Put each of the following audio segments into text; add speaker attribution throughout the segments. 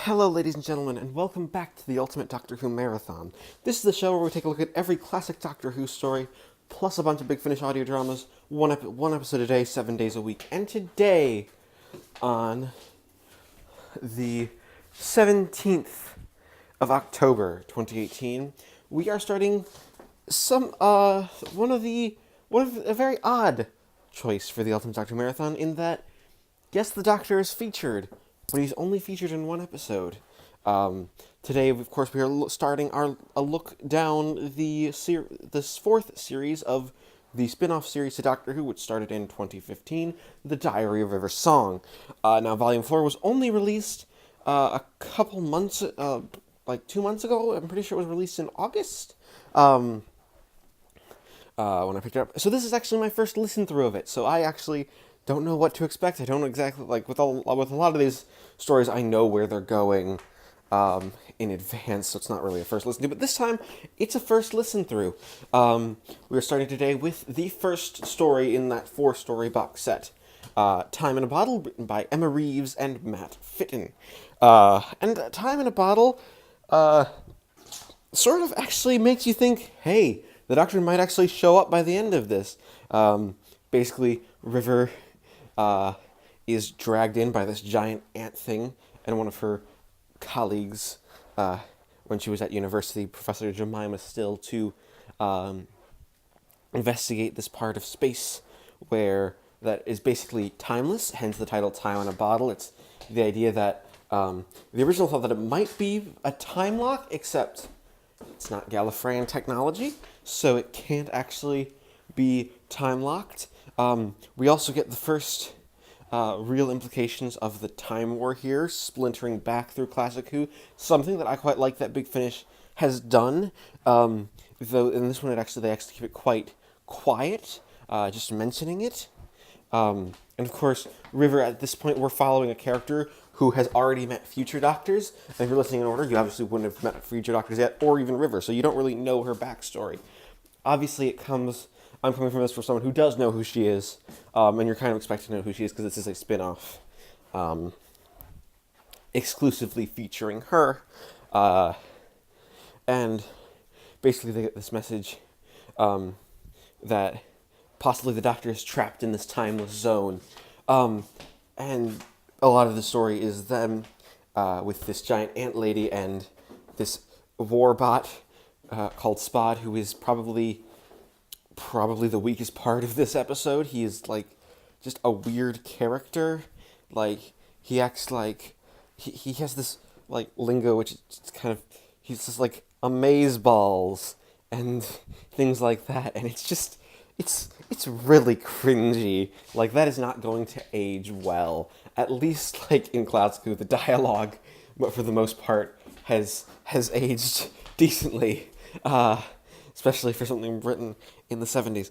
Speaker 1: Hello, ladies and gentlemen, and welcome back to the Ultimate Doctor Who Marathon. This is the show where we take a look at every classic Doctor Who story, plus a bunch of Big Finish audio dramas, one episode a day, 7 days a week. And today, on the 17th of October, 2018, we are starting one of a very odd choice for the Ultimate Doctor Marathon, in that, yes, the Doctor is featured, but he's only featured in one episode. Today, of course, we are starting a look down this fourth series of the spin-off series to Doctor Who, which started in 2015, The Diary of River Song. Now, Volume 4 was only released a couple months, like 2 months ago. I'm pretty sure it was released in August, when I picked it up. So this is actually my first listen-through of it, so I actually don't know what to expect. I don't know exactly, with a lot of these stories, I know where they're going in advance, so it's not really a first listen through. But this time, it's a first listen through. We're starting today with the first story in that 4-story box set, Time in a Bottle, written by Emma Reeves and Matt Fitton. And Time in a Bottle sort of actually makes you think, hey, the Doctor might actually show up by the end of this. Basically, River is dragged in by this giant ant thing, and one of her colleagues, when she was at university, Professor Jemima Still, to investigate this part of space that is basically timeless, hence the title Time in a Bottle. It's the idea that the original thought that it might be a time lock, except it's not Gallifreyan technology, so it can't actually be time locked. We also get the first real implications of the Time War here, splintering back through Classic Who, something that I quite like that Big Finish has done, though in this one they actually keep it quite quiet, just mentioning it. And of course, River, at this point, we're following a character who has already met future Doctors, and if you're listening in order, you obviously wouldn't have met future Doctors yet, or even River, so you don't really know her backstory. Obviously, I'm coming from this for someone who does know who she is, and you're kind of expecting to know who she is because this is a spin-off exclusively featuring her. And basically they get this message that possibly the Doctor is trapped in this timeless zone. And a lot of the story is them with this giant ant lady and this warbot called Spod, who is probably the weakest part of this episode. He is just a weird character. He acts like he has this lingo, which is kind of, he's just amaze balls and things like that, and it's really cringy. That is not going to age well. At least in Classic Who, the dialogue, but for the most part, has aged decently. Especially for something written in the 70s.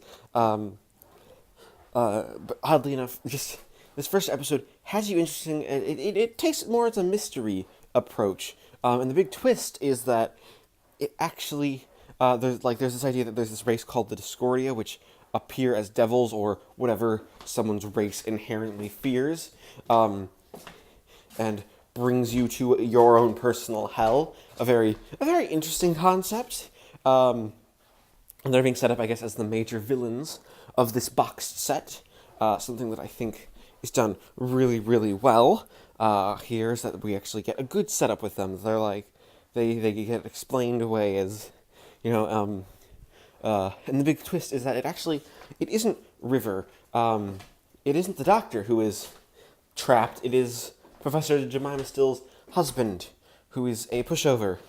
Speaker 1: But oddly enough, just this first episode has you interesting. It takes it more as a mystery approach. And the big twist is that it actually, there's this idea that there's this race called the Discordia, which appear as devils or whatever someone's race inherently fears, and brings you to your own personal hell. A very interesting concept. And they're being set up, I guess, as the major villains of this boxed set. Something that I think is done really, really well here is that we actually get a good setup with them. They're they get explained away as, and the big twist is that it isn't River. It isn't the Doctor who is trapped. It is Professor Jemima Still's husband, who is a pushover.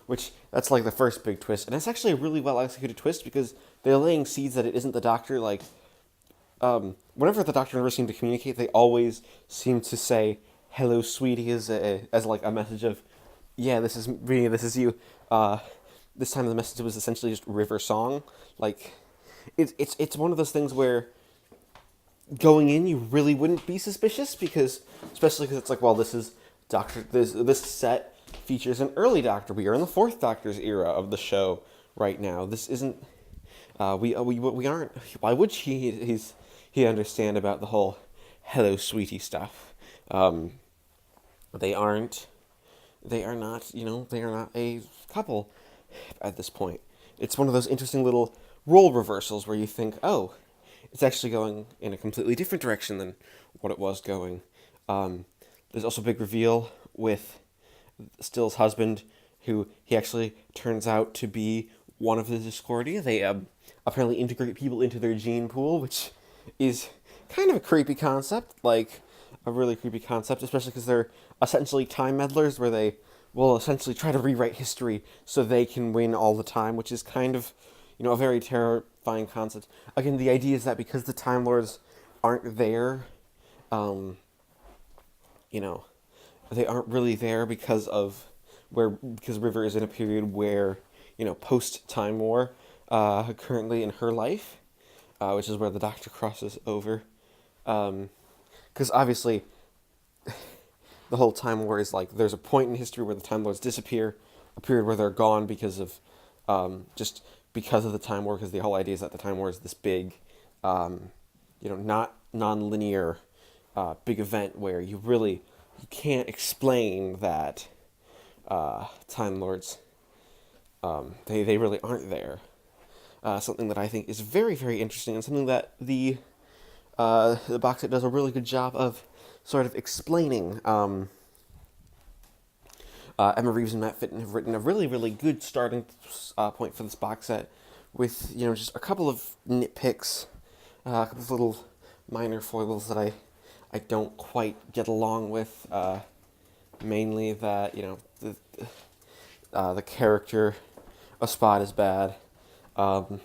Speaker 1: Which, that's the first big twist. And it's actually a really well executed twist because they're laying seeds that it isn't the Doctor. Whenever the Doctor and River seem to communicate, they always seem to say, "Hello, sweetie," as a message of, yeah, this is me, this is you. This time the message was essentially just River Song. It's one of those things where going in, you really wouldn't be suspicious especially because it's well, this is Doctor, this set features an early Doctor. We are in the 4th Doctor's era of the show right now. This isn't. We aren't. Why would he understand about the whole "hello, sweetie" stuff? They aren't. They are not. They are not a couple at this point. It's one of those interesting little role reversals where you think, oh, it's actually going in a completely different direction than what it was going. Um, there's also a big reveal with Still's husband, who he actually turns out to be one of the Discordia. They apparently integrate people into their gene pool, which is kind of a creepy concept, like a really creepy concept, especially because they're essentially time meddlers, where they will essentially try to rewrite history so they can win all the time, which is kind of, a very terrifying concept. Again, the idea is that because the Time Lords aren't there, um, you know, they aren't really there because River is in a period where, post Time War, currently in her life, which is where the Doctor crosses over. Because obviously, the whole Time War is like, there's a point in history where the Time Lords disappear, a period where they're gone because of, just because of the Time War, because the whole idea is that the Time War is this big, not non-linear, big event where you can't explain that Time Lords, they really aren't there. Something that I think is very, very interesting, and something that the box set does a really good job of sort of explaining. Emma Reeves and Matt Fitton have written a really, really good starting point for this box set, with just a couple of nitpicks, a couple of little minor foibles that I don't quite get along with. Mainly that the character of Spot is bad. But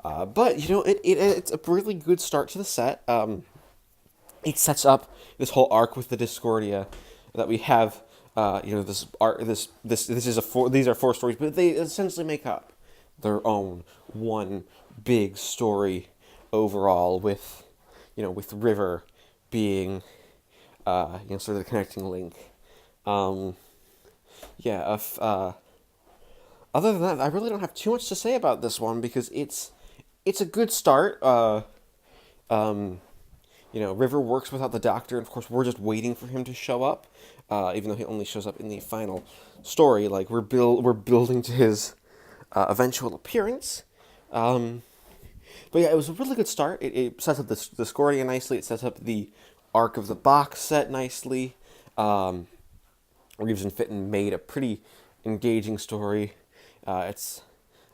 Speaker 1: it's a really good start to the set. It sets up this whole arc with the Discordia that we have. This arc. These are four stories, but they essentially make up their own one big story overall. With River being sort of the connecting link. Other than that, I really don't have too much to say about this one because it's a good start. River works without the Doctor, and of course we're just waiting for him to show up, even though he only shows up in the final story. Like we're building to his eventual appearance. But yeah, it was a really good start. It sets up the Discordia nicely. It sets up the arc of the box set nicely. Reeves and Fitton made a pretty engaging story. It's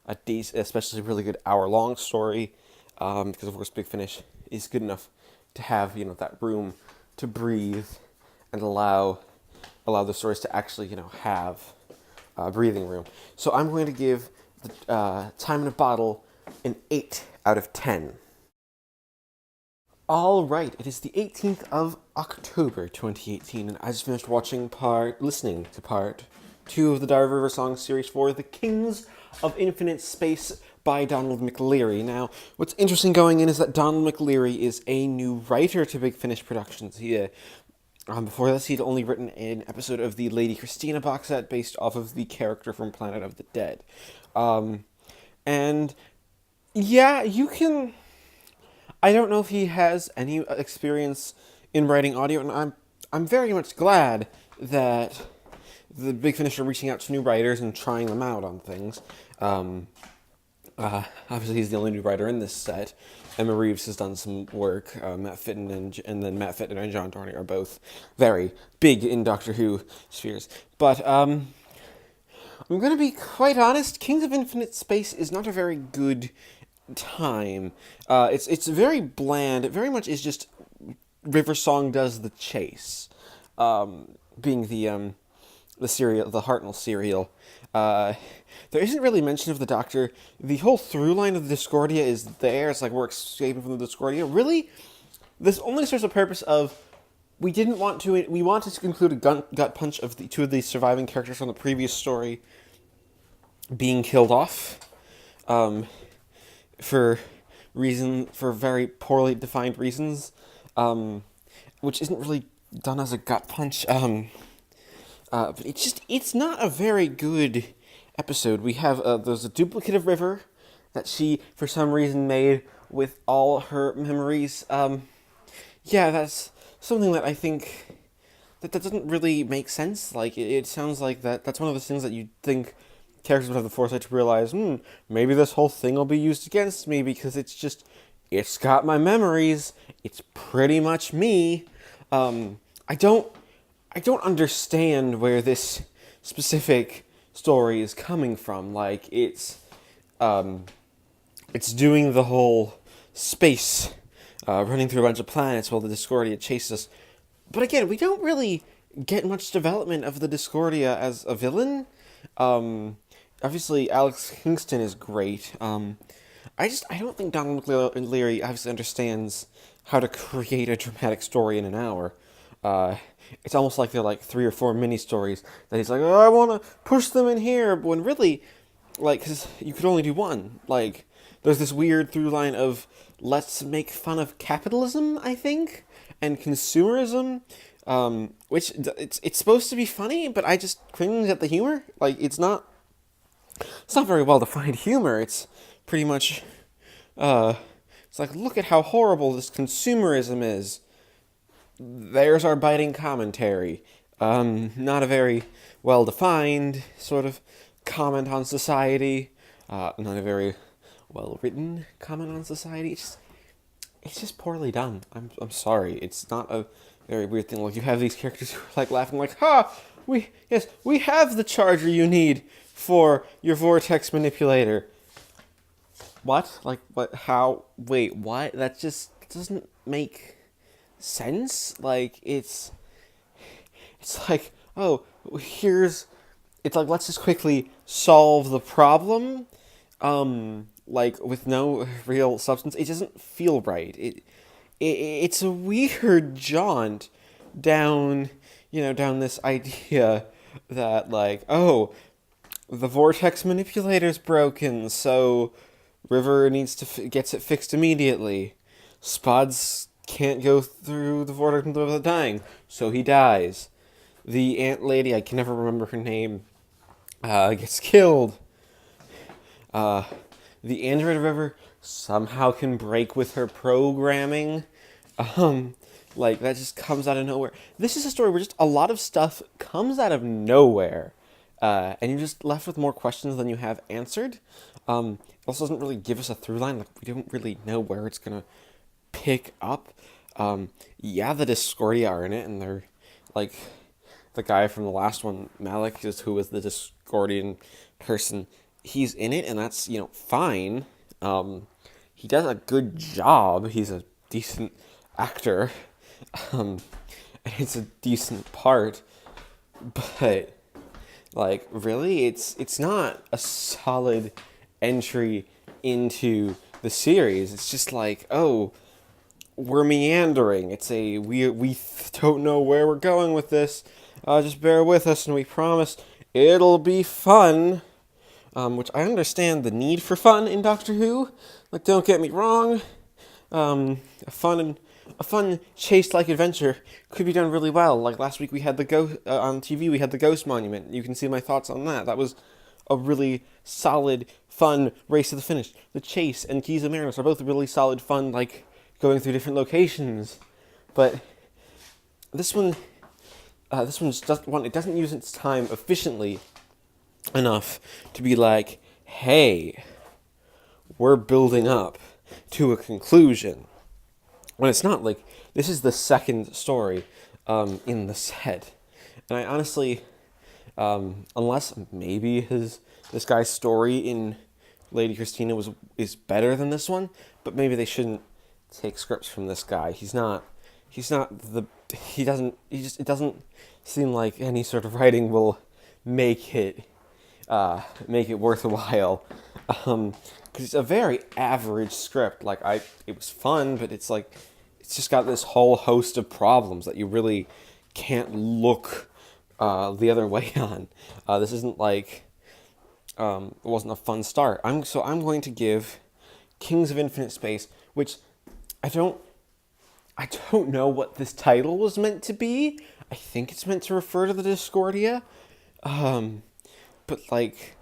Speaker 1: a decent, especially really good hour-long story, because of course Big Finish is good enough to have that room to breathe and allow the stories to actually have breathing room. So I'm going to give the Time in a Bottle an 8 out of 10. All right, it is the 18th of October 2018, and I just finished listening to part 2 of the Diary of a River Song series for The Kings of Infinite Space by Donald McLeary. Now, what's interesting going in is that Donald McLeary is a new writer to Big Finish Productions. Before this, he'd only written an episode of the Lady Christina box set based off of the character from Planet of the Dead. And yeah, I don't know if he has any experience in writing audio, and I'm very much glad that the Big Finish are reaching out to new writers and trying them out on things. Obviously, he's the only new writer in this set. Emma Reeves has done some work. Matt Fitton and Matt Fitton and John Dorney are both very big in Doctor Who spheres. But I'm going to be quite honest. Kings of Infinite Space is not a very good time. It's very bland. It very much is just River Song does the chase, being the serial, the Hartnell serial. There isn't really mention of the Doctor. The whole through line of the Discordia is there. It's like we're escaping from the Discordia. Really, this only serves the purpose of we wanted to include a gut punch of the two of the surviving characters from the previous story being killed off, for very poorly defined reasons, which isn't really done as a gut punch. But it's not a very good episode. We have, there's a duplicate of River that she, for some reason, made with all her memories. That's something that I think that doesn't really make sense. Like it sounds like that's one of those things that you think characters would have the foresight to realize, maybe this whole thing will be used against me because it's got my memories. It's pretty much me. I don't understand where this specific story is coming from. Like it's doing the whole space, running through a bunch of planets while the Discordia chases us. But again, we don't really get much development of the Discordia as a villain. Obviously, Alex Kingston is great. I don't think Donald Leary obviously understands how to create a dramatic story in an hour. It's almost like they're like 3 or 4 mini stories that he's like, oh, I want to push them in here, but when really, like, cause you could only do one. Like, there's this weird through line of let's make fun of capitalism, I think, and consumerism, which it's supposed to be funny, but I just cringe at the humor. Like, it's not very well defined humor. It's pretty much, it's like, look at how horrible this consumerism is. There's our biting commentary. Not a very well defined sort of comment on society. Not a very well written comment on society. It's just poorly done. I'm sorry. It's not a very weird thing. Like, you have these characters who are like laughing like, ha! We have the charger you need for your vortex manipulator. What? Like, what? How? Wait, what? That just doesn't make sense. Like, it's like, oh, it's like, let's just quickly solve the problem, like, with no real substance. It doesn't feel right. It's a weird jaunt down, down this idea that, like, oh, the vortex manipulator's broken, so River gets it fixed immediately. Spuds can't go through the vortex without dying, so he dies. The ant lady, I can never remember her name, gets killed. The android River somehow can break with her programming. Like, that just comes out of nowhere. This is a story where just a lot of stuff comes out of nowhere. And you're just left with more questions than you have answered. It also doesn't really give us a through line. Like, we don't really know where it's gonna pick up. Yeah, the Discordia are in it, and they're, like, the guy from the last one, Malik, who was the Discordian person, he's in it, and that's, fine. He does a good job. He's a decent actor. And it's a decent part. But, like, really, it's not a solid entry into the series. It's just like, oh, we're meandering. It's we don't know where we're going with this. Just bear with us, and we promise it'll be fun. Which I understand the need for fun in Doctor Who. Like, don't get me wrong. A fun chase-like adventure could be done really well. Like, last week we had the on TV we had the Ghost Monument. You can see my thoughts on that. That was a really solid, fun race to the finish. The Chase and Keys of Marinus are both really solid, fun, like, going through different locations. But this one it doesn't use its time efficiently enough to be like, hey, we're building up to a conclusion. When it's not. Like, this is the second story in the set. And I honestly, unless maybe this guy's story in Lady Christina is better than this one, but maybe they shouldn't take scripts from this guy. It doesn't seem like any sort of writing will make it worth a while. Because it's a very average script. Like, it was fun, but it's like, it's just got this whole host of problems that you really can't look the other way on. This isn't like, it wasn't a fun start. I'm going to give Kings of Infinite Space, which I don't know what this title was meant to be. I think it's meant to refer to the Discordia. But, like,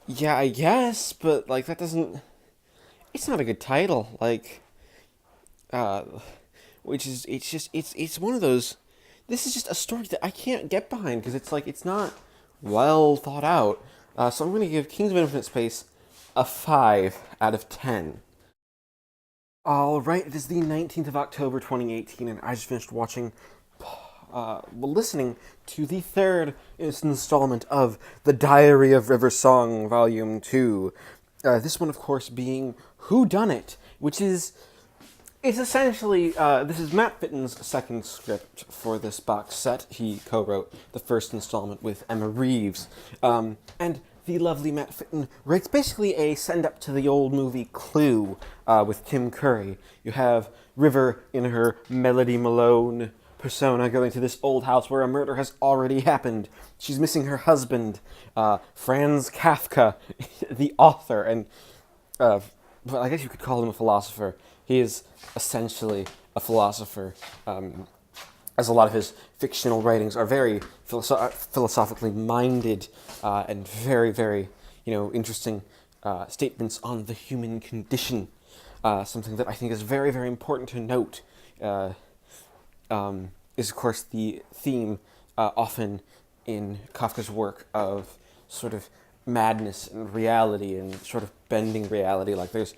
Speaker 1: yeah, I guess, but, like, that doesn't... It's not a good title, like, it's one of those this is just a story that I can't get behind because it's like it's not well thought out. So I'm going to give Kings of Infinite Space a 5 out of 10. All right, it is the 19th of October 2018, and I just finished listening to the third installment of The Diary of River Song, Volume 2. This one, of course, being Who Done It, which is it's essentially, this is Matt Fitton's second script for this box set. He co-wrote the first installment with Emma Reeves. And the lovely Matt Fitton writes basically a send-up to the old movie Clue with Tim Curry. You have River in her Melody Malone persona going to this old house where a murder has already happened. She's missing her husband, Franz Kafka, the author, and well, I guess you could call him a philosopher. He is essentially a philosopher, as a lot of his fictional writings are very philosophically minded and very, very, interesting statements on the human condition. Something that I think is very, very important to note is, of course, the theme often in Kafka's work of sort of madness and reality and sort of bending reality. Like there's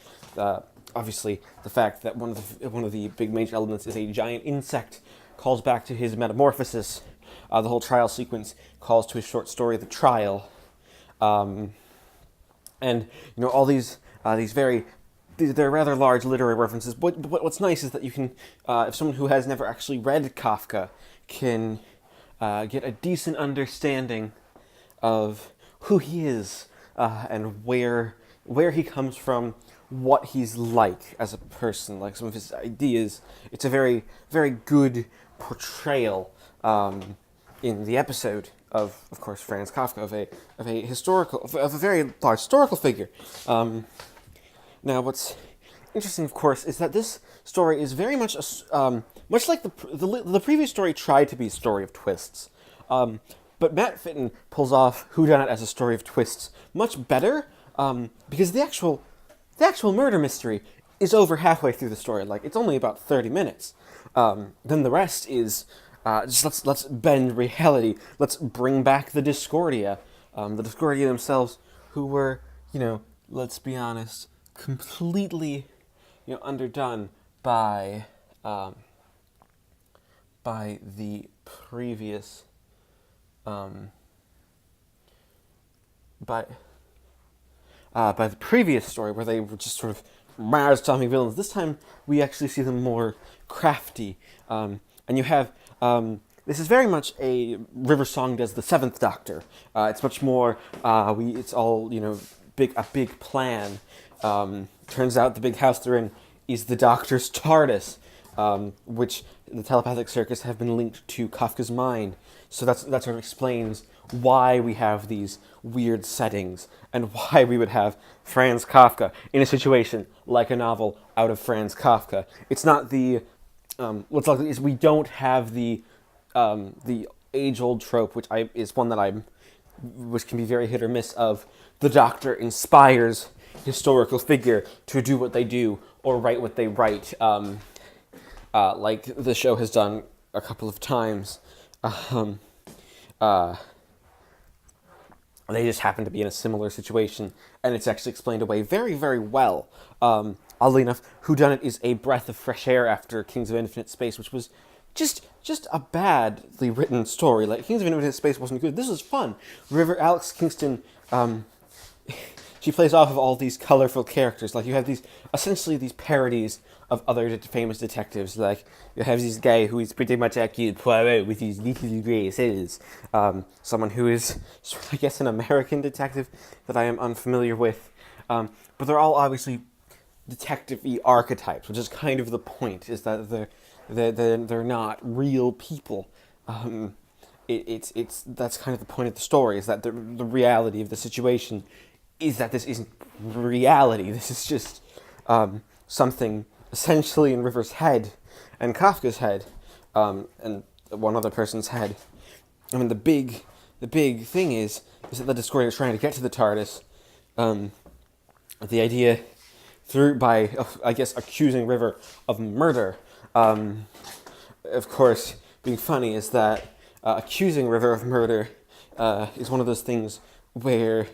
Speaker 1: obviously the fact that one of the big major elements is a giant insect calls back to his metamorphosis. The whole trial sequence calls to his short story, The Trial, and all these they're rather large literary references. But what's nice is that you can, if someone who has never actually read Kafka can get a decent understanding of who he is and where he comes from, what he's like as a person, like some of his ideas. It's a very, very good portrayal in the episode of course, Franz Kafka, of a very large historical figure. Now, what's interesting, of course, is that this story is very much much like the previous story tried to be a story of twists. But Matt Fitton pulls off Whodunit as a story of twists much better, because the actual murder mystery is over halfway through the story. Like, it's only about 30 minutes. Then the rest is just let's bend reality. Let's bring back the Discordia. The Discordia themselves, who were, let's be honest, completely, underdone by the previous by the previous story, where they were just sort of mad-stomping villains. This time, we actually see them more crafty. And you have, this is very much a River Song does the Seventh Doctor. It's much more, it's all, a big plan. Turns out the big house they're in is the Doctor's TARDIS, which the telepathic circuits have been linked to Kafka's mind. So that sort of explains why we have these weird settings and why we would have Franz Kafka in a situation like a novel out of Franz Kafka. It's not the what's likely is we don't have the age-old trope, which can be very hit or miss, of the Doctor inspires historical figure to do what they do or write what they write, like the show has done a couple of times. They just happen to be in a similar situation, and it's actually explained away very, very well. Oddly enough, Whodunit is a breath of fresh air after Kings of Infinite Space, which was just a badly written story. Like, Kings of Infinite Space wasn't good. This was fun. Alex Kingston, she plays off of all these colorful characters. Like, you have essentially these parodies of other famous detectives. Like, you have this guy who is pretty much accused Poirot with his little grey cells. Someone who is, I guess, an American detective that I am unfamiliar with. But they're all obviously detective-y archetypes, which is kind of the point, is that they're not real people. That's kind of the point of the story, is that the reality of the situation is that this isn't reality. This is just something essentially in River's head and Kafka's head, and one other person's head. I mean, the big thing is that the Discordia is trying to get to the TARDIS. The idea by accusing River of murder. Of course, being funny is that accusing River of murder is one of those things where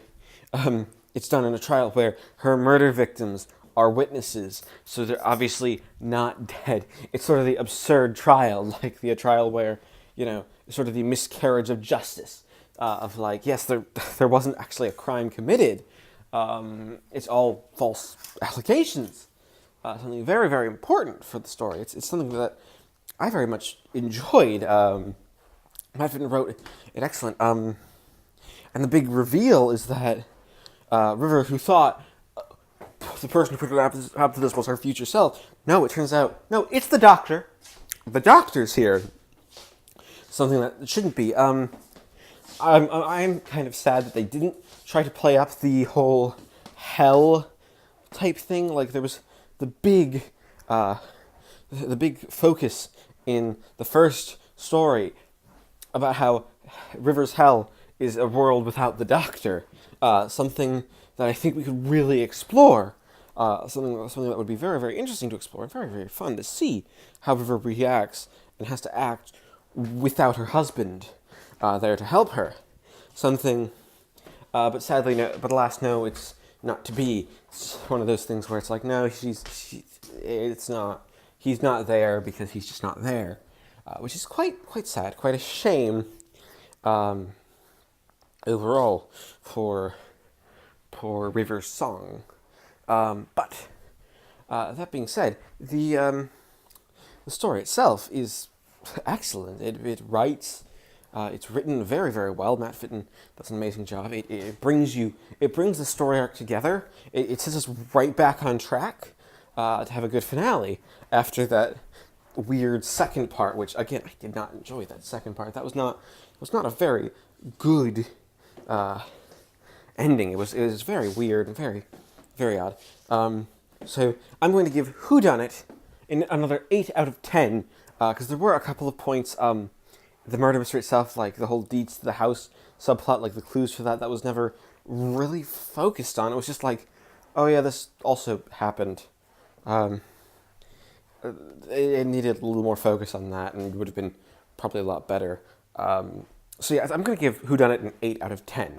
Speaker 1: it's done in a trial where her murder victims are witnesses, so they're obviously not dead. It's sort of the absurd trial, like the trial where, sort of the miscarriage of justice, of like, yes, there wasn't actually a crime committed. It's all false allegations. Something very, very important for the story. It's something that I very much enjoyed. Matt Fitton wrote it excellent. And the big reveal is that River, who thought the person who put it happen to this was her future self, no, it turns out, no, it's the Doctor. The Doctor's here. Something that shouldn't be. I'm kind of sad that they didn't try to play up the whole hell type thing. Like, there was the big focus in the first story about how River's hell is a world without the Doctor. Something that I think we could really explore. Something that would be very, very interesting to explore, and very, very fun to see how River reacts and has to act without her husband there to help her. Something, but sadly, no. But alas, no, it's not to be. It's one of those things where it's like, no, it's not. He's not there because he's just not there, which is quite sad, quite a shame. Overall, for River's song, but that being said, the story itself is excellent. It writes, it's written very, very well. Matt Fitton does an amazing job. It brings the story arc together. It sets us right back on track to have a good finale after that weird second part, which again I did not enjoy that second part. That was not a very good ending. It was very weird and very, very odd. So I'm going to give Whodunit another 8 out of 10 because there were a couple of points. The murder mystery itself, like the whole deeds to the house subplot, like the clues for that was never really focused on. It was just like, oh yeah, this also happened. It needed a little more focus on that, and it would have been probably a lot better. So yeah, I'm going to give Whodunit an 8 out of 10.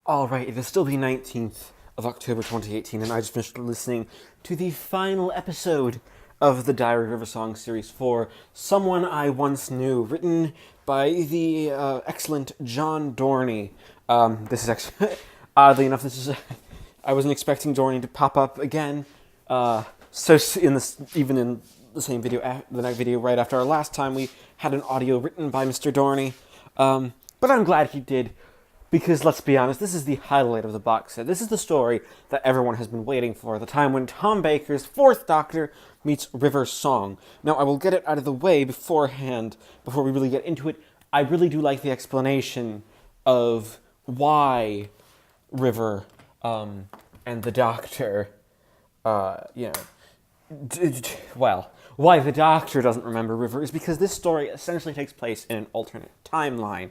Speaker 1: Alright, it is still the 19th of October 2018, and I just finished listening to the final episode of the Diary of River Song Series 4, Someone I Once Knew, written by the excellent John Dorney. This is actually, oddly enough, I wasn't expecting Dorney to pop up again, even in the same video, the night video right after our last time we had an audio written by Mr. Dorney, but I'm glad he did, because let's be honest, this is the highlight of the box set. This is the story that everyone has been waiting for, the time when Tom Baker's Fourth Doctor meets River's Song. Now, I will get it out of the way beforehand, before we really get into it. I really do like the explanation of why River and the Doctor, why the Doctor doesn't remember River is because this story essentially takes place in an alternate timeline.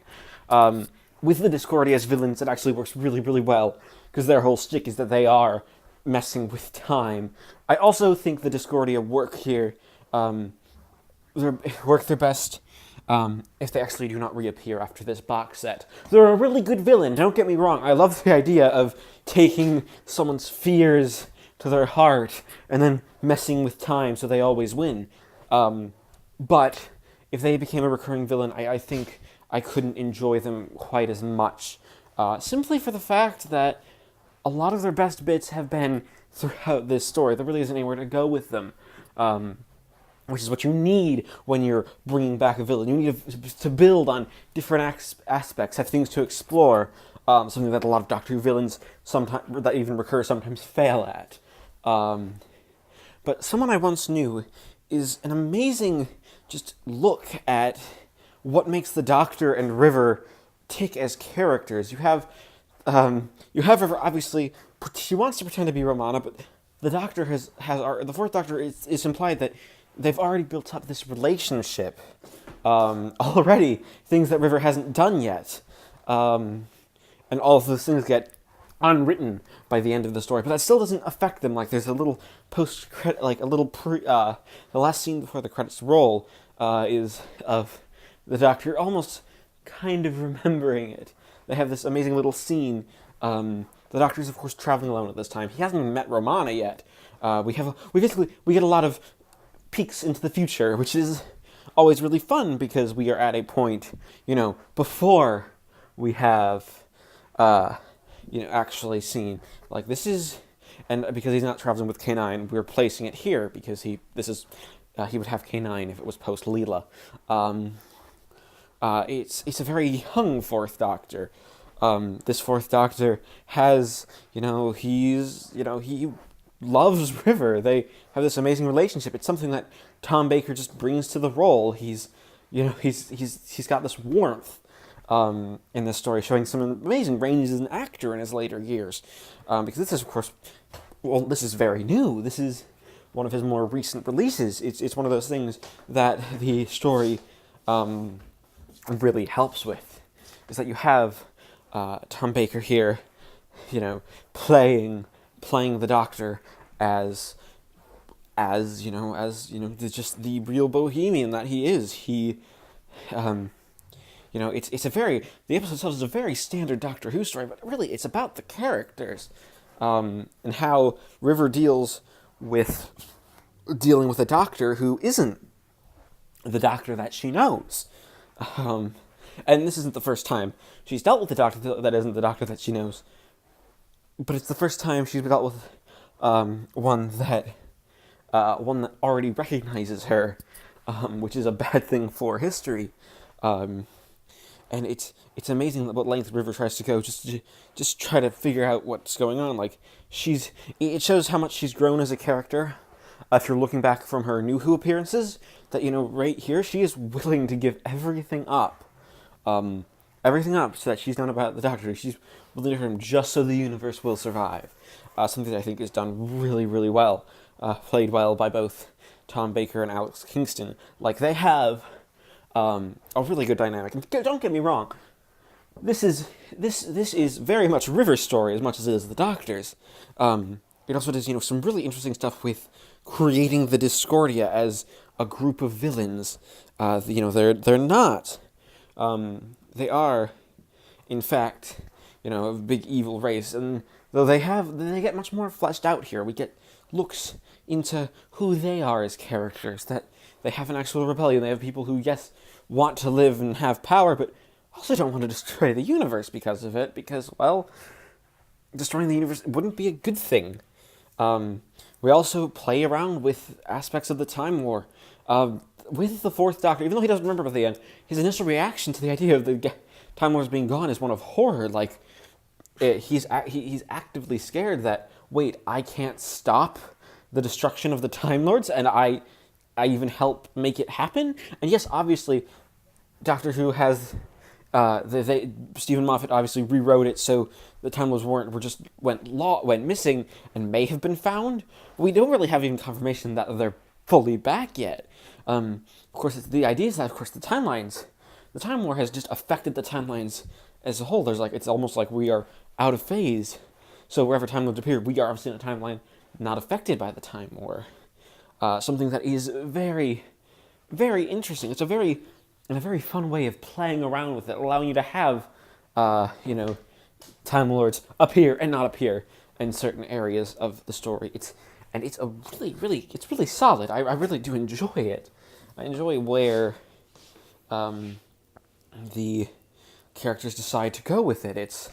Speaker 1: With the Discordia as villains, it actually works really, really well, because their whole shtick is that they are messing with time. I also think the Discordia work here, work their best if they actually do not reappear after this box set. They're a really good villain, don't get me wrong. I love the idea of taking someone's fears to their heart and then messing with time so they always win. But if they became a recurring villain, I think I couldn't enjoy them quite as much, simply for the fact that a lot of their best bits have been throughout this story. There really isn't anywhere to go with them, which is what you need when you're bringing back a villain. You need to build on different aspects, have things to explore, something that a lot of Doctor Who villains sometimes that even recur sometimes fail at. But Someone I Once Knew is an amazing just look at what makes the Doctor and River tick as characters. You have River, obviously, she wants to pretend to be Romana, but the Doctor the Fourth Doctor, it's implied that they've already built up this relationship, already, things that River hasn't done yet, and all of those things get unwritten by the end of the story, but that still doesn't affect them. Like, there's a little post-credit, like a little the last scene before the credits roll, is of the Doctor almost kind of remembering it. They have this amazing little scene. The Doctor's, of course, traveling alone at this time. He hasn't even met Romana yet. We get a lot of peeks into the future, which is always really fun because we are at a point, before we have, actually seen, like, this is, and because he's not traveling with K9, we're placing it here because he would have K9 if it was post Leela. It's a very young Fourth Doctor. This Fourth Doctor has, he loves River. They have this amazing relationship. It's something that Tom Baker just brings to the role. He's got this warmth in this story, showing some amazing ranges as an actor in his later years. Because this is, of course, this is very new. This is one of his more recent releases. It's one of those things that the story really helps with, is that you have Tom Baker here, playing the Doctor as just the real bohemian that he is. The episode itself is a very standard Doctor Who story, but really it's about the characters, and how River dealing with a Doctor who isn't the Doctor that she knows. And this isn't the first time she's dealt with a Doctor that isn't the Doctor that she knows, but it's the first time she's dealt with one that already recognizes her, which is a bad thing for history. And it's amazing what length River tries to go just try to figure out what's going on. Like, it shows how much she's grown as a character. If you're looking back from her New Who appearances, that right here she is willing to give everything up. Everything up so that she's done about the Doctor. She's willing to hurt him just so the universe will survive. Something that I think is done really, really well. Played well by both Tom Baker and Alex Kingston. Like, they have a really good dynamic. And don't get me wrong, this is very much River's story as much as it is the Doctor's. It also does some really interesting stuff with creating the Discordia as a group of villains. They're not. They are, in fact, a big evil race, and though they get much more fleshed out here. We get looks into who they are as characters, that they have an actual rebellion. They have people who, yes, want to live and have power, but also don't want to destroy the universe because of it, because, well, destroying the universe wouldn't be a good thing. We also play around with aspects of the Time War. With the Fourth Doctor, even though he doesn't remember at the end, his initial reaction to the idea of the Time Wars being gone is one of horror. Like, he's actively scared that, wait, I can't stop the destruction of the Time Lords, and I even help make it happen? And yes, obviously, Doctor Who has Steven Moffat obviously rewrote it so the Time Lords went missing and may have been found. We don't really have even confirmation that they're fully back yet. Of course, the idea is that, of course, the Time War has just affected the timelines as a whole. It's almost like we are out of phase. So wherever Time Lords appear, we are obviously in a timeline not affected by the Time War. Something that is very, very interesting. It's a very fun way of playing around with it, allowing you to have, Time Lords appear and not appear in certain areas of the story. It's a really solid. I really do enjoy it. I enjoy where the characters decide to go with it. It's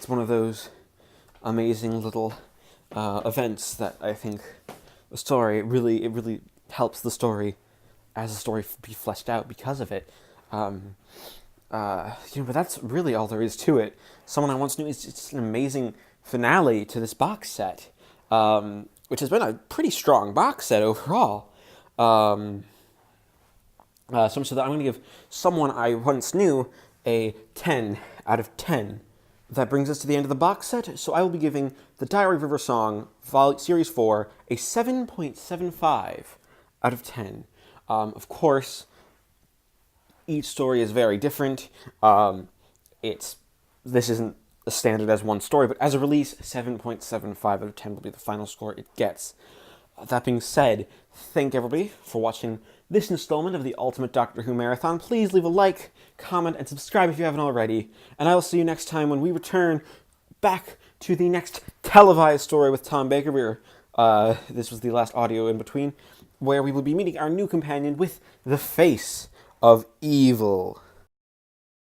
Speaker 1: one of those amazing little events that I think the story really helps the story as a story be fleshed out because of it. But that's really all there is to it. Someone I once knew, it's just an amazing finale to this box set, which has been a pretty strong box set overall. So much so that I'm going to give someone I once knew a 10 out of 10. That brings us to the end of the box set, so I will be giving The Diary of River Song, Series 4, a 7.75 out of 10. Of course, each story is very different. This isn't a standard as one story, but as a release, 7.75 out of 10 will be the final score it gets. That being said, thank everybody for watching this installment of the Ultimate Doctor Who Marathon. Please leave a like, comment, and subscribe if you haven't already. And I will see you next time when we return back to the next televised story with Tom Baker. This was the last audio in between, where we will be meeting our new companion with the face of evil.